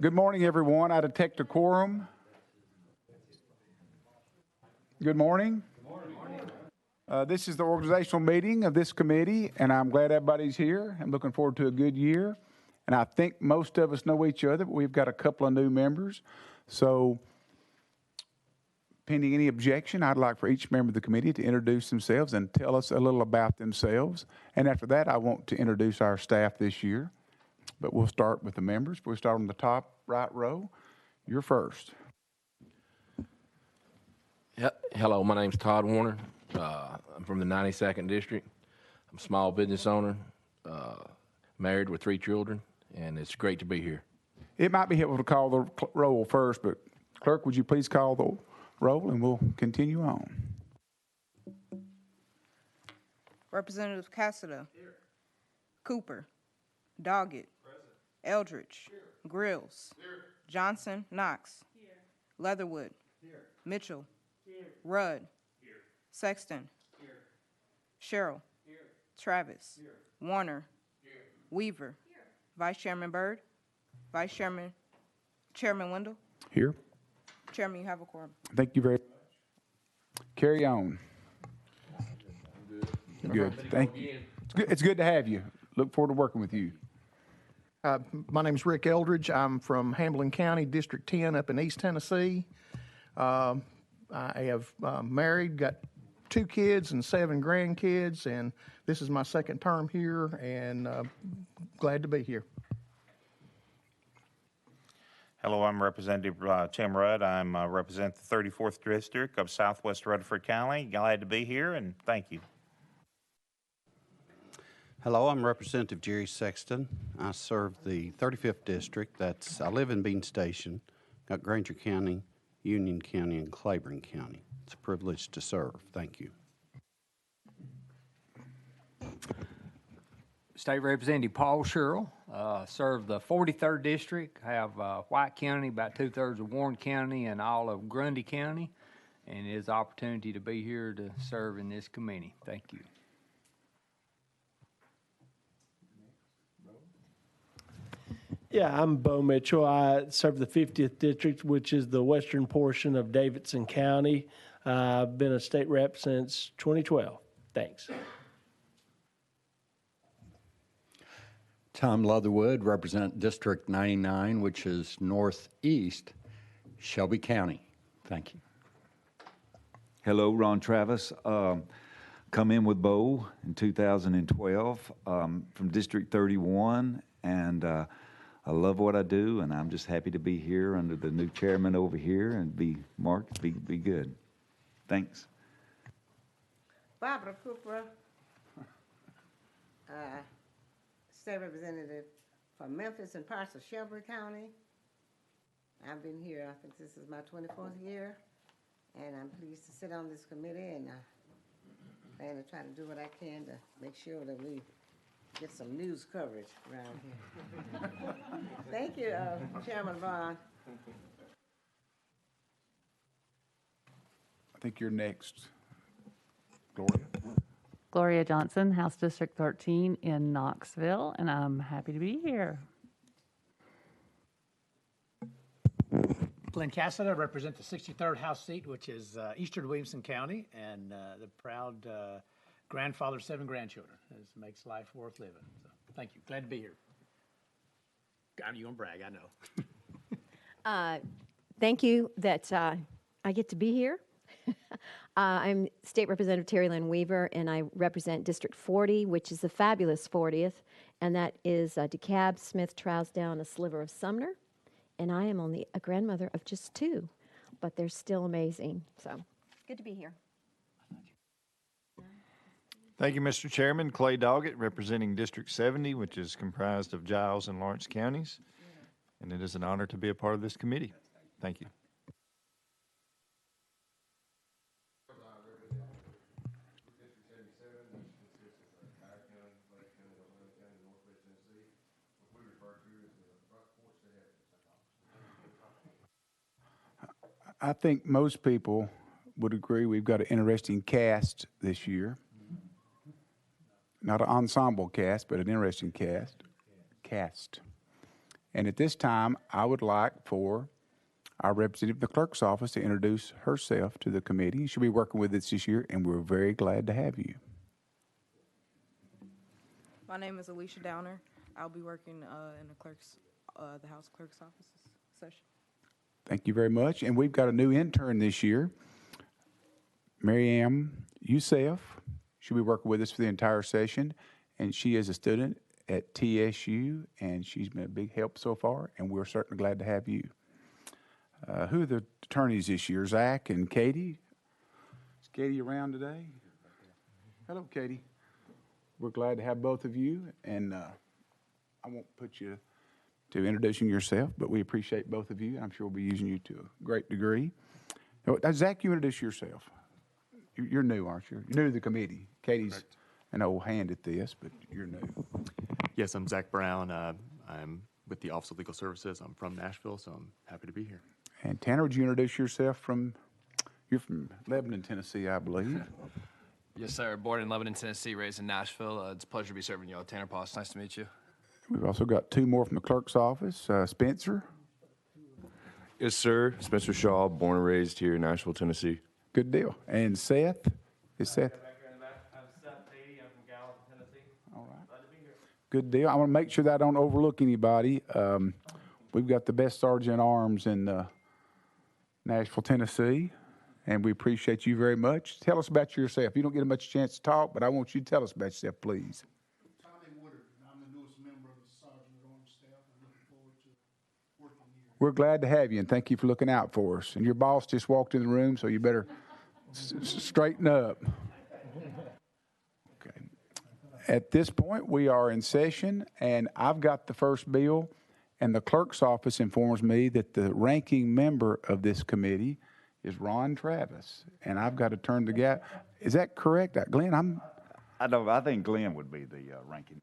Good morning, everyone. I detect a quorum. Good morning. This is the organizational meeting of this committee, and I'm glad everybody's here. I'm looking forward to a good year. And I think most of us know each other, but we've got a couple of new members. So, pending any objection, I'd like for each member of the committee to introduce themselves and tell us a little about themselves. And after that, I want to introduce our staff this year. But we'll start with the members. We'll start on the top right row. You're first. Hello, my name's Todd Warner. I'm from the 92nd District. I'm a small business owner, married with 3 children, and it's great to be here. It might be helpful to call the roll first, but clerk, would you please call the roll and we'll continue on. Representative Cassida. Here. Cooper. Doggett. Present. Eldridge. Here. Grills. Here. Johnson. Knox. Here. Leatherwood. Here. Mitchell. Here. Rudd. Here. Sexton. Here. Sherrill. Here. Travis. Here. Warner. Here. Weaver. Here. Vice Chairman Byrd. Vice Chairman Wendell. Here. Chairman, you have a quorum. Thank you very much. Carry on. Good. Thank you. It's good to have you. Look forward to working with you. My name's Rick Eldridge. I'm from Hamlin County, District 10 up in East Tennessee. I have married, got 2 kids and 7 grandkids, and this is my second term here, and glad to be here. Hello, I'm Representative Tim Rudd. I'm represent the 34th District of Southwest Rutherford County. Glad to be here, and thank you. Hello, I'm Representative Jerry Sexton. I serve the 35th District. I live in Bean Station, got Granger County, Union County, and Claiborne County. It's a privilege to serve. Thank you. State Representative Paul Sherrill, serve the 43rd District, have White County, about 2/3 of Warren County, and all of Grundy County, and it is an opportunity to be here to serve in this committee. Thank you. Yeah, I'm Bo Mitchell. I serve the 50th District, which is the western portion of Davidson County. I've been a state rep since 2012. Thanks. Tom Leatherwood, represent District 99, which is northeast Shelby County. Thank you. Hello, Ron Travis. Come in with Bo in 2012 from District 31, and I love what I do, and I'm just happy to be here under the new chairman over here and be good. Thanks. Barbara Cooper, State Representative for Memphis and parts of Shelby County. I've been here, I think this is my 24th year, and I'm pleased to sit on this committee, and I plan to try to do what I can to make sure that we get some news coverage around here. Thank you, Chairman Vaughn. I think you're next, Gloria. Gloria Johnson, House District 13 in Knoxville, and I'm happy to be here. Glenn Cassida, represent the 63rd House seat, which is Eastern Williamson County, and the proud grandfather of 7 grandchildren. This makes life worth living. So, thank you. Glad to be here. You're going to brag, I know. Thank you that I get to be here. I'm State Representative Terry Lynn Weaver, and I represent District 40, which is the fabulous 40th, and that is DeKalb, Smith, Trousdale, a sliver of Sumner. And I am only a grandmother of just 2, but they're still amazing. So, good to be here. Thank you, Mr. Chairman. Clay Doggett, representing District 70, which is comprised of Giles and Lawrence counties. And it is an honor to be a part of this committee. Thank you. I think most people would agree we've got an interesting cast this year. Not an ensemble cast, but an interesting cast. And at this time, I would like for our representative of the clerk's office to introduce herself to the committee. She'll be working with us this year, and we're very glad to have you. My name is Alicia Downer. I'll be working in the House Clerk's office session. Thank you very much. And we've got a new intern this year, Mary Ann Youssef. She'll be working with us for the entire session, and she is a student at TSU, and she's been a big help so far, and we're certainly glad to have you. Who are the attorneys this year? Zach and Katie? Is Katie around today? Hello, Katie. We're glad to have both of you, and I won't put you to introducing yourself, but we appreciate both of you. I'm sure we'll be using you to a great degree. Now, Zach, you introduce yourself. You're new, aren't you? You're new to the committee. Katie's an old hand at this, but you're new. Yes, I'm Zach Brown. I'm with the Office of Legal Services. I'm from Nashville, so I'm happy to be here. And Tanner, would you introduce yourself you're from Lebanon, Tennessee, I believe. Yes, sir. Born in Lebanon, Tennessee, raised in Nashville. It's a pleasure to be serving you all. Tanner Poss, nice to meet you. We've also got two more from the clerk's office. Spencer. Yes, sir. Spencer Shaw, born and raised here in Nashville, Tennessee. Good deal. And Seth? Is Seth? I'm Seth Beatty. I'm from Gallatin, Tennessee. All right. Glad to be here. Good deal. I want to make sure that I don't overlook anybody. We've got the best sergeant at arms in Nashville, Tennessee, and we appreciate you very much. Tell us about yourself. You don't get much chance to talk, but I want you to tell us about yourself, please. Tommy Woodard, and I'm the newest member of the sergeant at arms staff. I'm looking forward to working here. We're glad to have you, and thank you for looking out for us. And your boss just walked in the room, so you better straighten up. Okay. At this point, we are in session, and I've got the first bill, and the clerk's office informs me that the ranking member of this committee is Ron Travis, and I've got to turn the guy. Is that correct, Glenn? I think Glenn would be the ranking.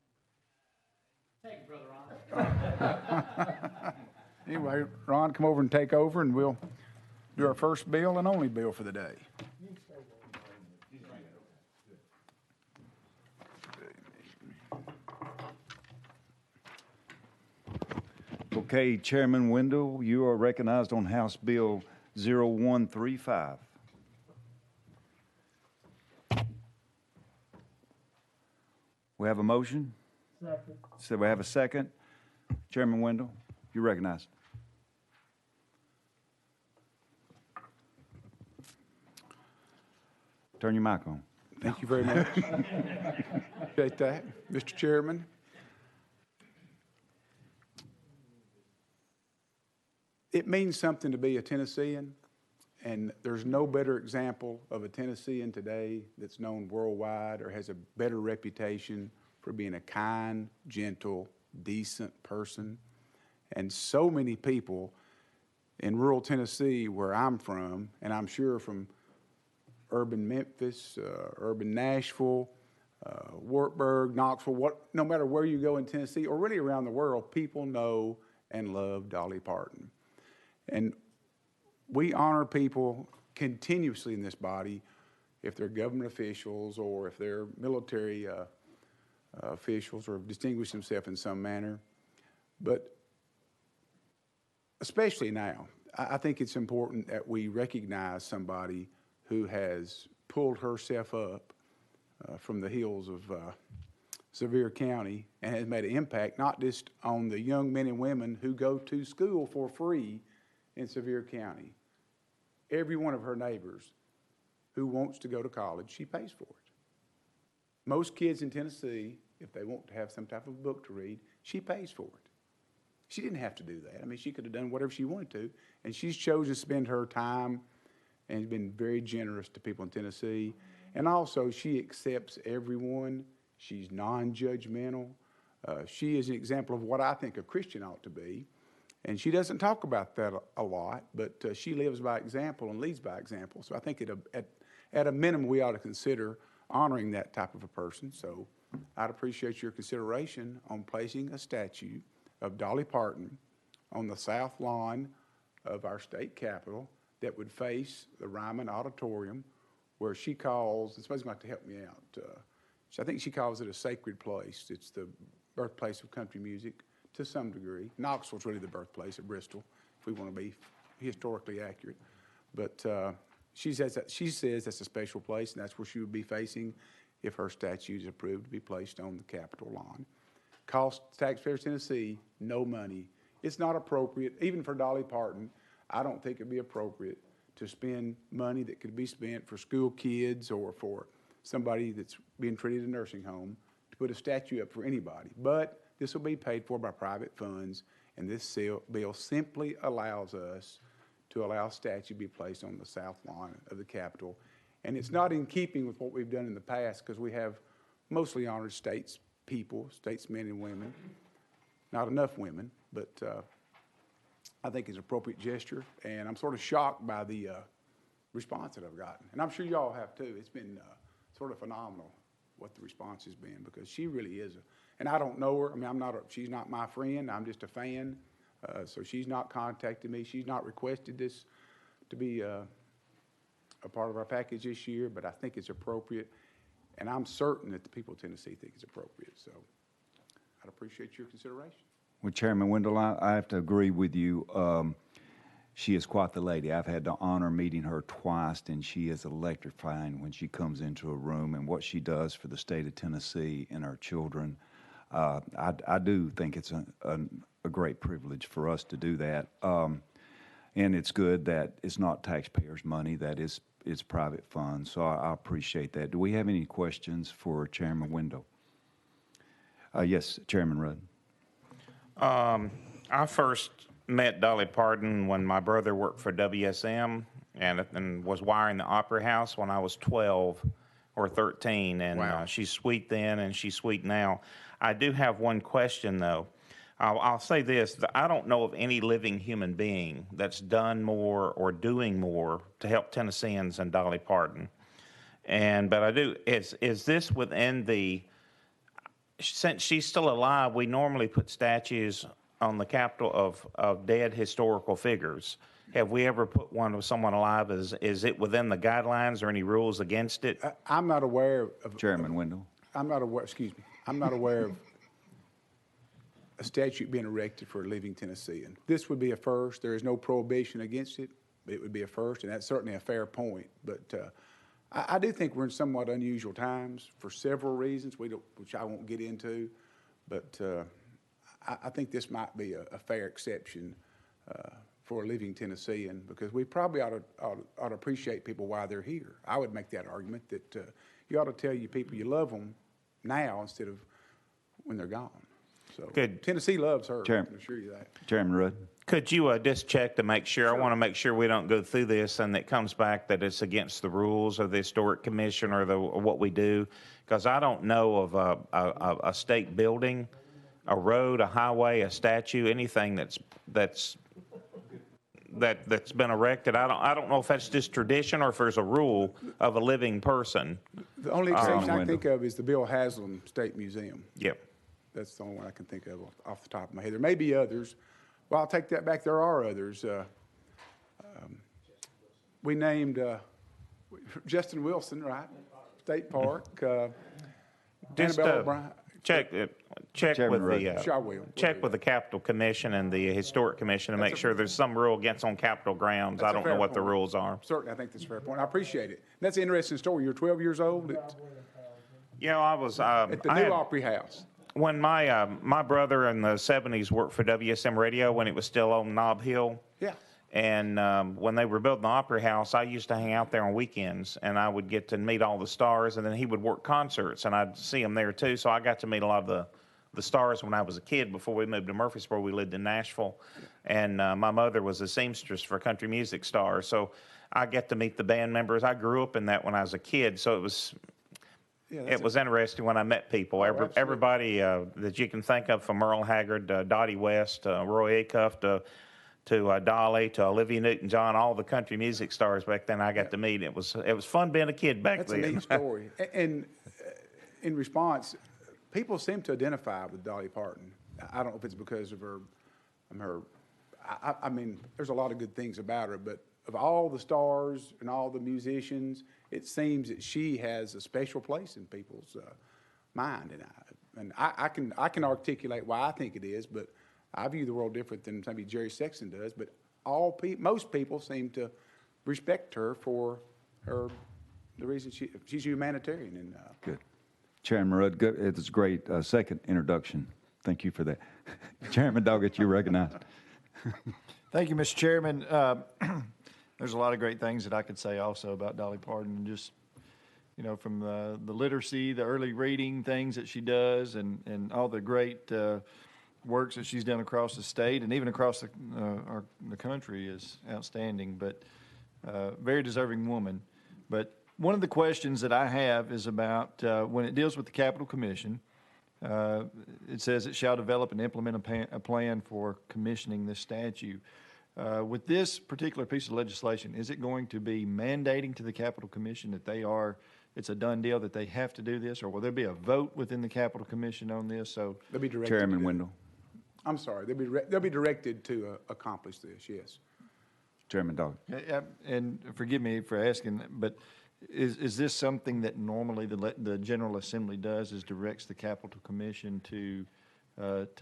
Thank you, Brother Ron. Anyway, Ron, come over and take over, and we'll do our first bill and only bill for the day. Okay, Chairman Wendell, you are recognized on House Bill 0135. We have a motion? Second. So we have a second. Chairman Wendell, you're recognized. Turn your mic on. Thank you very much. Appreciate that. Mr. Chairman. It means something to be a Tennessean, and there's no better example of a Tennessean today that's known worldwide or has a better reputation for being a kind, gentle, decent person. And so many people in rural Tennessee, where I'm from, and I'm sure from urban Memphis, urban Nashville, Wartburg, Knoxville, no matter where you go in Tennessee or really around the world, people know and love Dolly Parton. And we honor people continuously in this body, if they're government officials or if they're military officials or have distinguished themselves in some manner. But especially now, I think it's important that we recognize somebody who has pulled herself up from the hills of Sevier County and has made an impact not just on the young men and women who go to school for free in Sevier County. Every one of her neighbors who wants to go to college, she pays for it. Most kids in Tennessee, if they want to have some type of book to read, she pays for it. She didn't have to do that. I mean, she could have done whatever she wanted to, and she's chosen to spend her time and has been very generous to people in Tennessee. And also, she accepts everyone. She's non-judgmental. She is an example of what I think a Christian ought to be. And she doesn't talk about that a lot, but she lives by example and leads by example. So I think at a minimum, we ought to consider honoring that type of a person. So I'd appreciate your consideration on placing a statue of Dolly Parton on the south lawn of our state capitol that would face the Ryman Auditorium, where she calls, and somebody's going to have to help me out, I think she calls it a sacred place. It's the birthplace of country music. to some degree. Knoxville's really the birthplace of Bristol, if we want to be historically accurate. But she says that's a special place, and that's where she would be facing if her statue is approved to be placed on the Capitol lawn. Cost taxpayers Tennessee no money. It's not appropriate, even for Dolly Parton. I don't think it'd be appropriate to spend money that could be spent for school kids or for somebody that's being treated in a nursing home to put a statue up for anybody. But this will be paid for by private funds, and this bill simply allows us to allow a statue to be placed on the south lawn of the Capitol. And it's not in keeping with what we've done in the past, because we have mostly honored statesmen and women. Not enough women, but I think it's an appropriate gesture, and I'm sort of shocked by the response that I've gotten. And I'm sure y'all have too. It's been sort of phenomenal what the response has been, because she really is and I don't know her. I mean, she's not my friend. I'm just a fan. So she's not contacted me. She's not requested this to be a part of our package this year, but I think it's appropriate. And I'm certain that the people of Tennessee think it's appropriate. So I'd appreciate your consideration. Well, Chairman Wendell, I have to agree with you. She is quite the lady. I've had the honor meeting her twice, and she is electrifying when she comes into a room, and what she does for the state of Tennessee and our children. I do think it's a great privilege for us to do that. And it's good that it's not taxpayers' money, that it's private funds. So I appreciate that. Do we have any questions for Chairman Wendell? Yes, Chairman Rudd. I first met Dolly Parton when my brother worked for WSM and was wiring the Opera House when I was 12 or 13. And Wow. She's sweet then and she's sweet now. I do have one question, though. I'll say this. I don't know of any living human being that's done more or doing more to help Tennesseans than Dolly Parton. But I do. Is this within the... Since she's still alive, we normally put statues on the Capitol of dead historical figures. Have we ever put one of someone alive? Is it within the guidelines or any rules against it? I'm not aware of... Chairman Wendell. I'm not aware, excuse me, I'm not aware of a statue being erected for a living Tennessean. This would be a first. There is no prohibition against it, but it would be a first, and that's certainly a fair point. But I do think we're in somewhat unusual times for several reasons, which I won't get into, but I think this might be a fair exception for a living Tennessean, because we probably ought to appreciate people while they're here. I would make that argument that you ought to tell your people you love them now instead of when they're gone. So Good. Tennessee loves her, I Chairman. can assure you that. Chairman Rudd. Could you just check to make sure? I want to make sure we don't go through this and it comes back that it's against the rules of the Historic Commission or what we do, because I don't know of a state building, a road, a highway, a statue, anything that's been erected. I don't know if that's just tradition or if there's a rule of a living person. The only exception I can think of is the Bill Haslam State Museum. Yep. That's the only one I can think of off the top of my head. There may be others. Well, I'll take that back. There are others. We named Justin Wilson, right? State Park. Just Annabelle O'Brien. check Chairman with the Rudd. Sure, I will. check with the Capitol Commission and the Historic Commission to make sure there's some rule against on Capitol grounds. I That's a don't know fair what the point. rules are. Certainly, I think that's a fair point. I appreciate it. That's an interesting story. You're 12 years old You know, I was at the I new had- Opry House. when my brother in the 70s worked for WSM Radio when it was still on Nob Hill. Yeah. And when they were building the Opera House, I used to hang out there on weekends, and I would get to meet all the stars, and then he would work concerts, and I'd see him there too. So I got to meet a lot of the stars when I was a kid before we moved to Murfreesboro. We lived in Nashville, and my mother was a seamstress for country music stars. So I get to meet the band members. I grew up in that when I was a kid, so it was... it was interesting when I met people. Everybody that you can think of, from Merle Haggard, Dottie West, Roy Acuff, to Dolly, to Olivia Newton-John, all the country music stars back then I got to meet. It was fun being a kid back then. That's a neat story. And in response, people seem to identify with Dolly Parton. I don't know if it's because of her. I mean, there's a lot of good things about her, but of all the stars and all the musicians, it seems that she has a special place in people's mind. And I can articulate why I think it is, but I view the world different than maybe Jerry Sexton does, but most people seem to respect her for the reason she's a humanitarian. And Good. Chairman Rudd, good. It was a great second introduction. Thank you for that. Chairman Doggett, you're recognized. Thank you, Mr. Chairman. There's a lot of great things that I could say also about Dolly Parton, just, you know, from the literacy, the early reading things that she does, and all the great works that she's done across the state and even across the country is outstanding, but very deserving woman. But one of the questions that I have is about when it deals with the Capitol Commission, it says it shall develop and implement a plan for commissioning this statue. With this particular piece of legislation, is it going to be mandating to the Capitol Commission that it's a done deal that they have to do this, or will there be a vote within the Capitol Commission on this? So, they'll be directed. Chairman Wendell. I'm sorry, they'll be directed to accomplish this. Yes. Chairman Doggett. Yeah, and forgive me for asking, but is this something that normally the General Assembly does, is directs the Capitol Commission to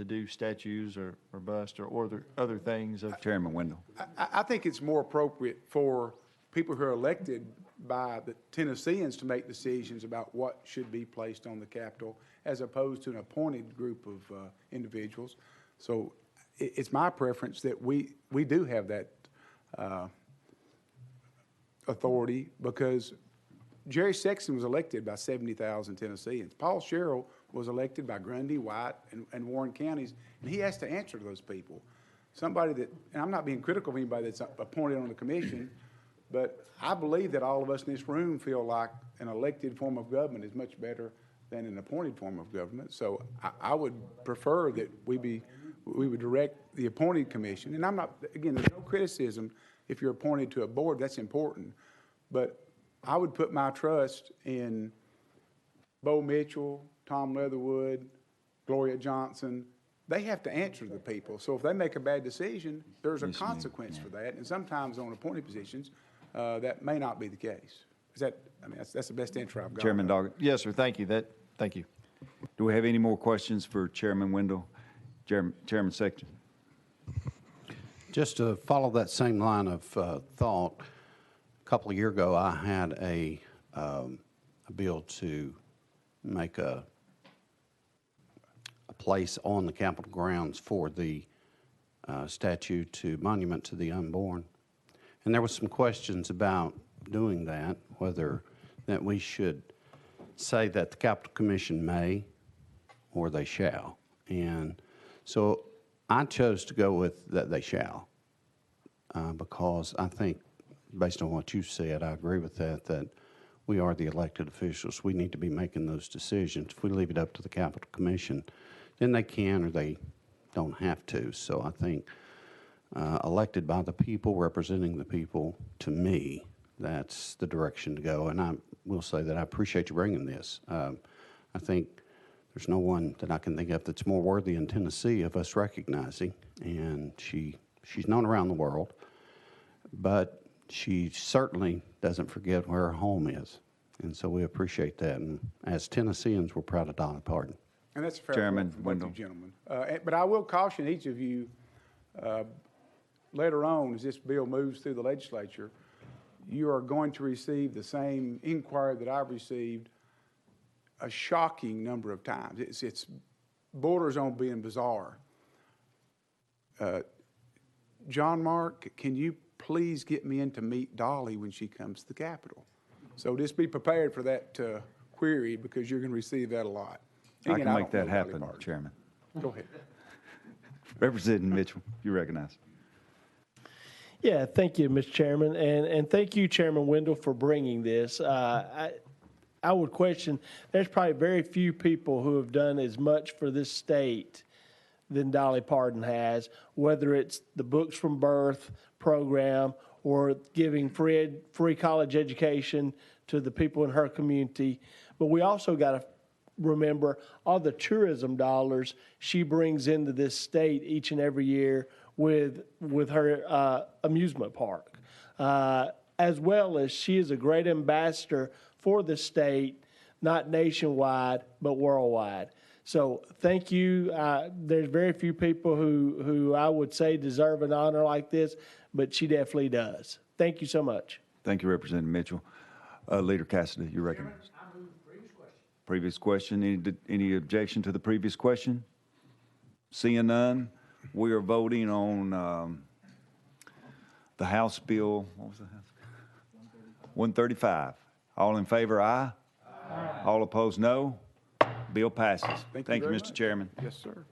do statues or busts or other things of Chairman Wendell? I think it's more appropriate for people who are elected by the Tennesseans to make decisions about what should be placed on the Capitol, as opposed to an appointed group of individuals. So it's my preference that we do have that authority, because Jerry Sexton was elected by 70,000 Tennesseans. Paul Sherrill was elected by Grundy, White, and Warren counties, and he has to answer to those people. Somebody that, and I'm not being critical of anybody that's appointed on the commission, but I believe that all of us in this room feel like an elected form of government is much better than an appointed form of government. So I would prefer that we would direct the appointed commission. And I'm not, again, there's no criticism if you're appointed to a board, that's important. But I would put my trust in Bo Mitchell, Tom Leatherwood, Gloria Johnson. They have to answer to the people. So if they make a bad decision, there's a consequence for that. And sometimes on appointed positions, that may not be the case. That's the best answer I've got. Chairman Doggett. Yes, sir. Thank you. Thank you. Do we have any more questions for Chairman Wendell? Chairman Sexton. Just to follow that same line of thought, a couple of years ago, I had a bill to make a place on the Capitol grounds for the statue to monument to the unborn. And there was some questions about doing that, whether that we should say that the Capitol Commission may or they shall. And so I chose to go with that they shall, because I think, based on what you said, I agree with that we are the elected officials. We need to be making those decisions. If we leave it up to the Capitol Commission, then they can or they don't have to. So I think elected by the people, representing the people, to me, that's the direction to go. And I will say that I appreciate you bringing this. I think there's no one that I can think of that's more worthy in Tennessee of us recognizing. And she's known around the world, but she certainly doesn't forget where her home is. And so we appreciate that. And as Tennesseans, we're proud of Dolly Parton. And that's a fair Chairman point from both Wendell. you gentlemen. But I will caution each of you, later on, as this bill moves through the legislature, you are going to receive the same inquiry that I've received a shocking number of times. It's borders on being bizarre. John Mark, can you please get me in to meet Dolly when she comes to the Capitol? So just be prepared for that query, because you're going to receive that a lot. I Again, can make don't that know Dolly happen, Parton. Chairman. Go ahead. Representing Mitchell, you recognize. Yeah, thank you, Mr. Chairman, and thank you, Chairman Wendell, for bringing this. I would question, there's probably very few people who have done as much for this state than Dolly Parton has, whether it's the Books from Birth program or giving free college education to the people in her community. But we also got to remember all the tourism dollars she brings into this state each and every year with her amusement park, as well as she is a great ambassador for the state, not nationwide, but worldwide. So thank you. There's very few people who I would say deserve an honor like this, but she definitely does. Thank you so much. Thank you, Representative Mitchell. Leader Cassidy, you recognized. Previous question. Any objection to the previous question? Seeing none, we are voting on the House bill. What was the House? 135. All in favor, aye. Aye. All opposed, no. Bill passes. Thank you, very Mr. much. Chairman. Yes, sir.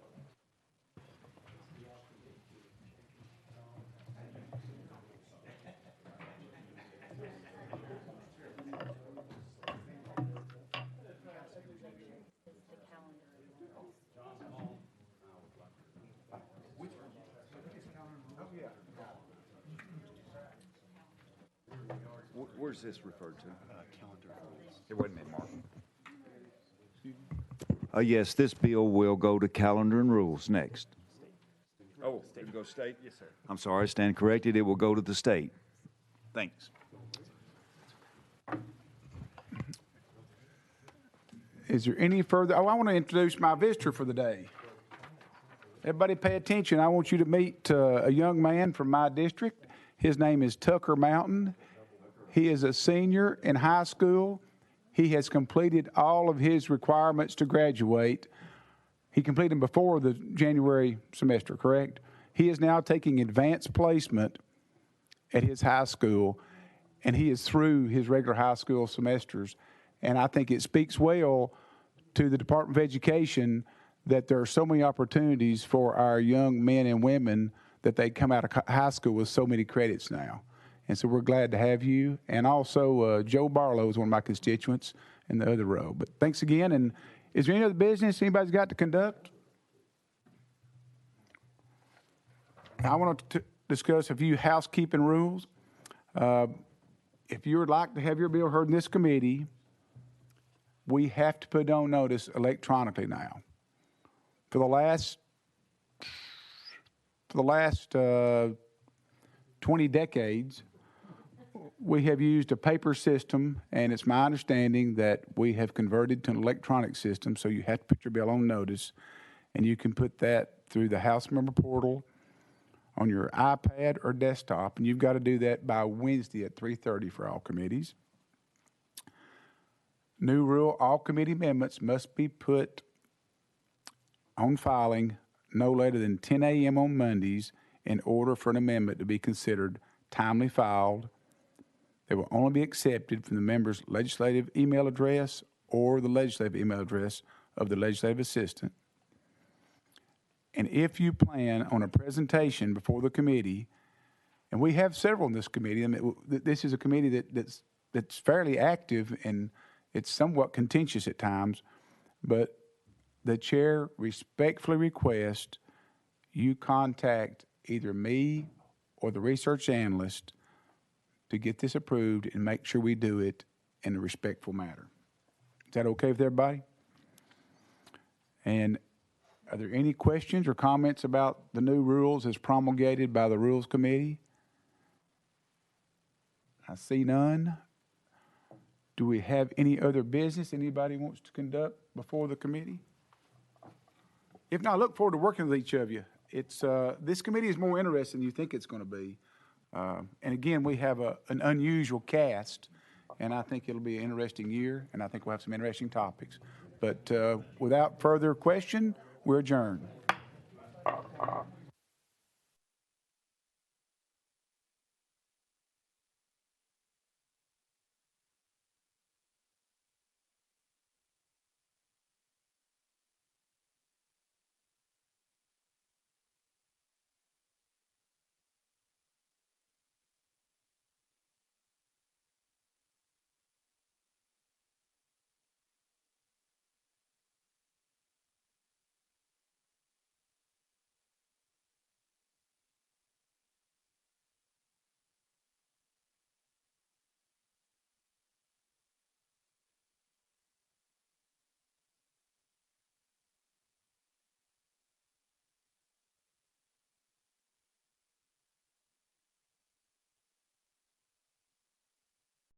Where's this referred to? Calendar rules. Here, wait a minute, Mark. Yes, this bill will go to calendar and rules next. Oh, it will go state? Yes, sir. I'm sorry, I stand corrected. It will go to the state. Thanks. Is there any further? Oh, I want to introduce my visitor for the day. Everybody pay attention. I want you to meet a young man from my district. His name is Tucker Mountain. He is a senior in high school. He has completed all of his requirements to graduate. He completed them before the January semester, correct? He is now taking advanced placement at his high school, and he is through his regular high school semesters. And I think it speaks well to the Department of Education that there are so many opportunities for our young men and women that they come out of high school with so many credits now. And so we're glad to have you. And also, Joe Barlow is one of my constituents in the other row. But thanks again. And is there any other business anybody's got to conduct? I want to discuss a few housekeeping rules. If you would like to have your bill heard in this committee, we have to put on notice electronically now. For the last 20 decades, we have used a paper system, and it's my understanding that we have converted to an electronic system, so you have to put your bill on notice, and you can put that through the House member portal on your iPad or desktop, and you've got to do that by Wednesday at 3:30 for all committees. New rule, all committee amendments must be put on filing no later than 10 a.m. on Mondays in order for an amendment to be considered timely filed. They will only be accepted from the member's legislative email address or the legislative email address of the legislative assistant. And if you plan on a presentation before the committee, and we have several in this committee, I mean, this is a committee that's fairly active and it's somewhat contentious at times, but the chair respectfully requests you contact either me or the research analyst to get this approved and make sure we do it in a respectful manner. Is that okay with everybody? And are there any questions or comments about the new rules as promulgated by the Rules Committee? I see none. Do we have any other business anybody wants to conduct before the committee? If not, I look forward to working with each of you. It's this committee is more interesting than you think it's going to be. And again, we have an unusual cast, and I think it'll be an interesting year, and I think we'll have some interesting topics. But without further question, we're adjourned.